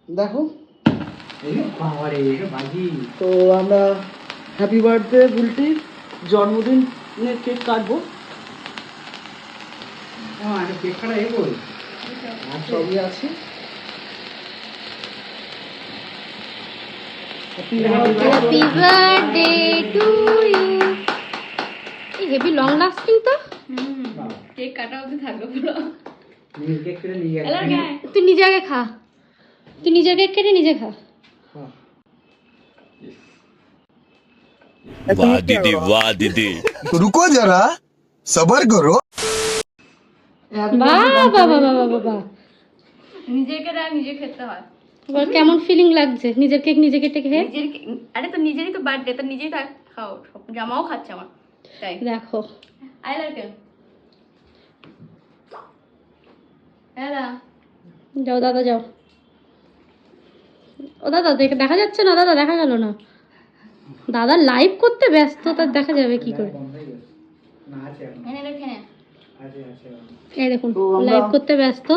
দেখো বাজি তো আমরা হ্যাপি বার্থডে বুলটির জন্মদিনের কেক কাটবো। কেক কাটা এগোই সবই আছে। Happy birthday to you. এই হেভি লং লাস্টিং তো। কেক কাটা অবধি থাকলো পুরো। কেক কেটে নিয়ে তুই নিজে আগে খা, তুই নিজের কেক কেটে নিজে খা। वाह दीदी वाह दीदी तो रुको जरा सबर करो। বাহ বাহ বাহ বাহ বাহ বাহ। নিজেকে না নিজে খেতে হয়। এবার কেমন ফিলিং লাগছে নিজের কেক নিজে কেটে খেয়ে? আরে তো নিজেরই তো বার্থডে, তো নিজেই তো খাও। জামাও খাচ্ছে আমার, তাই দেখো আই লাইক ইট। হ্যাঁ যাও দাদা যাও। ও দাদা দেখা যাচ্ছে না, দাদা দেখা গেল না। দাদা লাইভ করতে ব্যস্ত, তার দেখা যাবে কি করে? না আছে এখন এনে রেখে নে। আছে আছে এই দেখুন তো আমরা- লাইভ করতে ব্যস্ত।